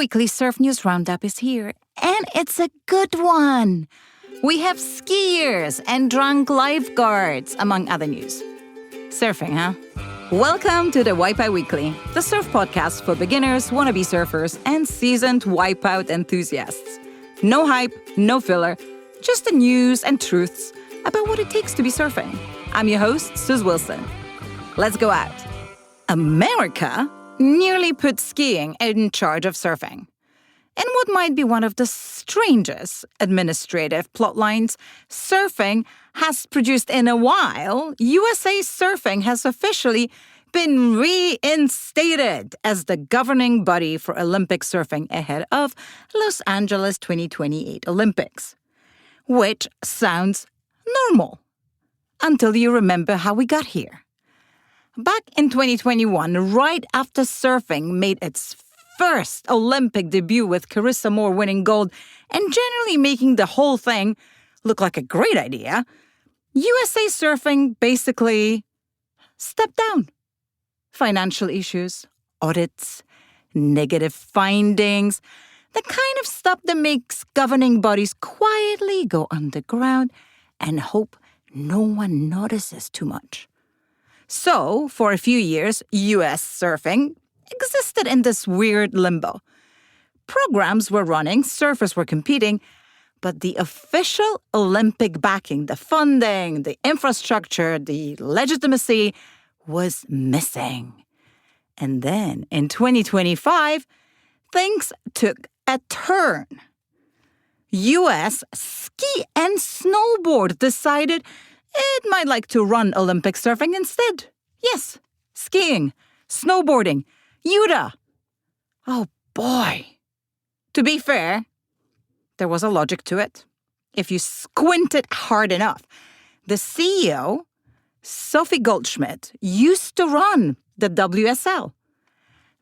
weekly Surf News Roundup is here, and it's a good one. We have skiers and drunk lifeguards, among other news. Surfing, huh? Welcome to the Wipeout Weekly, the surf podcast for beginners, wannabe surfers, and seasoned wipeout enthusiasts. No hype, no filler, just the news and truths about what it takes to be surfing. I'm your host, Suze Wilson. Let's go out. America nearly put skiing in charge of surfing. In what might be one of the strangest administrative plotlines surfing has produced in a while, USA Surfing has officially been reinstated as the governing body for Olympic surfing ahead of Los Angeles 2028 Olympics. Which sounds normal, until you remember how we got here. Back in 2021, right after surfing made its first Olympic debut with Carissa Moore winning gold and generally making the whole thing look like a great idea, USA Surfing basically stepped down. Financial issues, audits, negative findings, the kind of stuff that makes governing bodies quietly go underground and hope no one notices too much. So, for a few years, U.S. surfing existed in this weird limbo. Programs were running, surfers were competing, but the official Olympic backing, the funding, the infrastructure, the legitimacy was missing. And then, in 2025, things took a turn. U.S. ski and snowboard decided it might like to run Olympic surfing instead. Yes, skiing, snowboarding, Utah. Oh boy. To be fair, there was a logic to it. If you squinted hard enough, the CEO, Sophie Goldschmidt, used to run the WSL.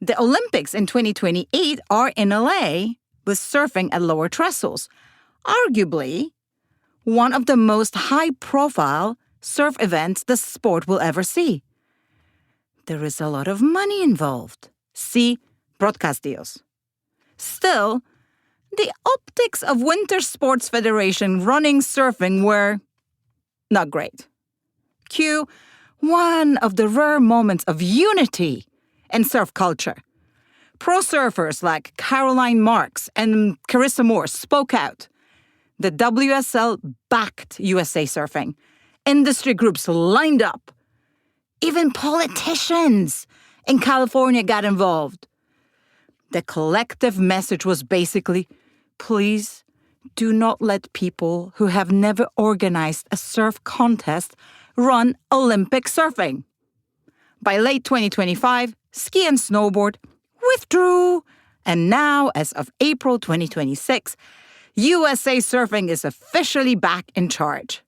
The Olympics in 2028 are in LA with surfing at lower trestles. Arguably, one of the most high-profile surf events the sport will ever see. There is a lot of money involved. See broadcast deals. Still, the optics of Winter Sports Federation running surfing were not great. Cue one of the rare moments of unity in surf culture. Pro surfers like Caroline Marks and Carissa Moore spoke out. The WSL backed USA Surfing. Industry groups lined up. Even politicians in California got involved. The collective message was basically, please do not let people who have never organized a surf contest run Olympic surfing. By late 2025, ski and snowboard withdrew, and now, as of April 2026, USA Surfing is officially back in charge.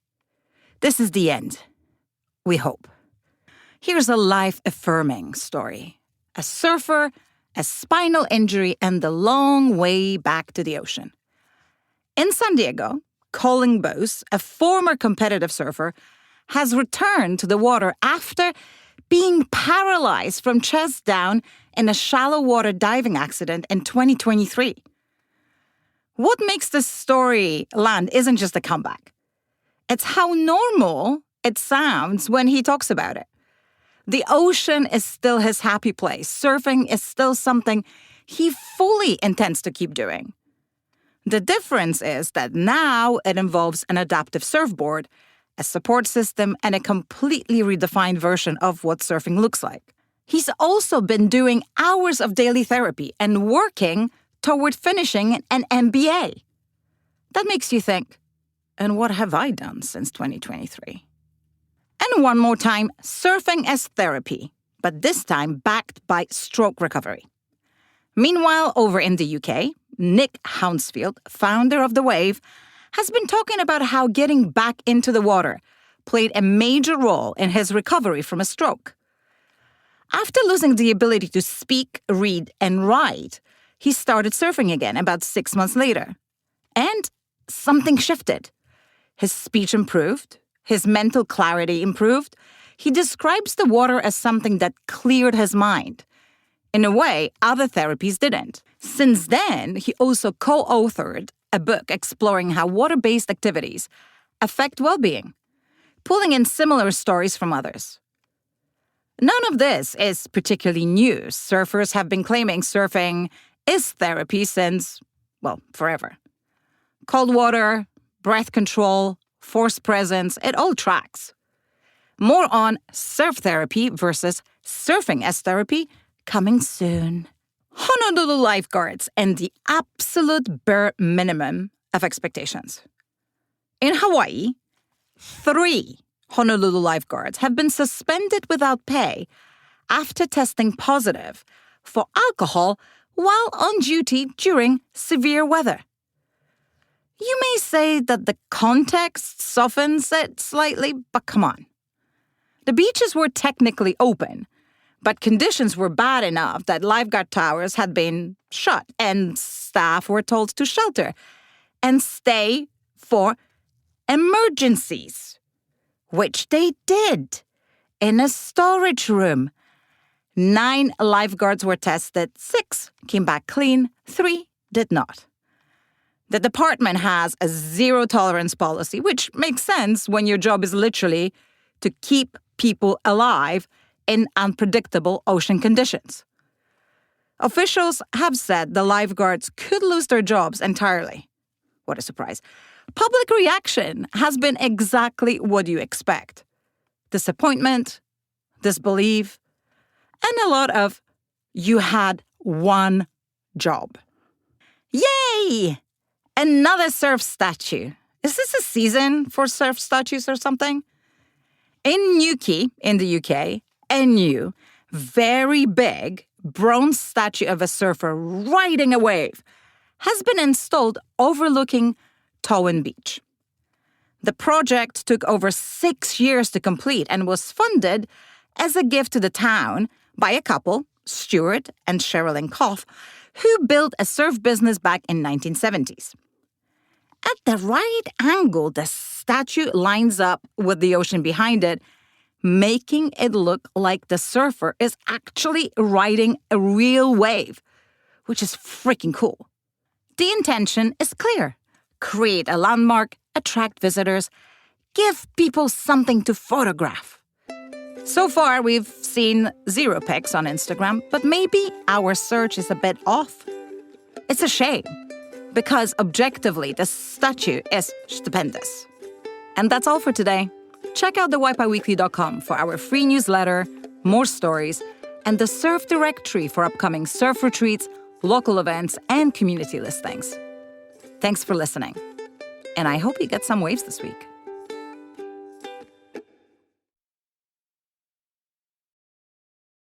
This is the end. We hope. Here's a life-affirming story. A surfer, a spinal injury, and the long way back to the ocean. In San Diego, Colin Bose, a former competitive surfer, has returned to the water after being paralyzed from chest down in a shallow water diving accident in 2023. What makes this story land isn't just a comeback. It's how normal it sounds when he talks about it. The ocean is still his happy place. Surfing is still something he fully intends to keep doing. The difference is that now it involves an adaptive surfboard, a support system, and a completely redefined version of what surfing looks like. He's also been doing hours of daily therapy and working toward finishing an MBA. That makes you think, and what have I done since 2023? And one more time, surfing as therapy, but this time backed by stroke recovery. Meanwhile, over in the UK, Nick Hounsfield, founder of The Wave, has been talking about how getting back into the water played a major role in his recovery from a stroke. After losing the ability to speak, read, and write, he started surfing again about 6 months later. And something shifted. His speech improved. His mental clarity improved. He describes the water as something that cleared his mind. In a way, other therapies didn't. Since then, he also co-authored a book exploring how water-based activities affect well-being, pulling in similar stories from others. None of this is particularly new. Surfers have been claiming surfing is therapy since, well, forever. Cold water, breath control, force presence, it all tracks. More on surf therapy versus surfing as therapy coming soon. Honolulu Lifeguards and the absolute bare minimum of expectations. In Hawaii, 3 Honolulu Lifeguards have been suspended without pay after testing positive for alcohol while on duty during severe weather. You may say that the context softens it slightly, but come on. The beaches were technically open, but conditions were bad enough that lifeguard towers had been shut and staff were told to shelter and stay for emergencies, which they did in a storage room. 9 lifeguards were tested, 6 came back clean, 3 did not. The department has a zero-tolerance policy, which makes sense when your job is literally to keep people alive in unpredictable ocean conditions. Officials have said the lifeguards could lose their jobs entirely. What a surprise. Public reaction has been exactly what you expect. Disappointment, disbelief, and a lot of, you had one job. Yay! Another surf statue. Is this a season for surf statues or something? In Newquay, in the UK, a new, very big bronze statue of a surfer riding a wave has been installed overlooking Towan Beach. The project took over 6 years to complete and was funded as a gift to the town by a couple, Stuart and Sherilyn Koff, who built a surf business back in 1970s. At the right angle, the statue lines up with the ocean behind it, making it look like the surfer is actually riding a real wave, which is freaking cool. The intention is clear. Create a landmark, attract visitors, give people something to photograph. So far, we've seen 0 pics on Instagram, but maybe our search is a bit off. It's a shame, because objectively, the statue is stupendous. And that's all for today. Check out thewipyweekly.com for our free newsletter, more stories, and the surf directory for upcoming surf retreats, local events, and community listings. Thanks for listening. And I hope you get some waves this week.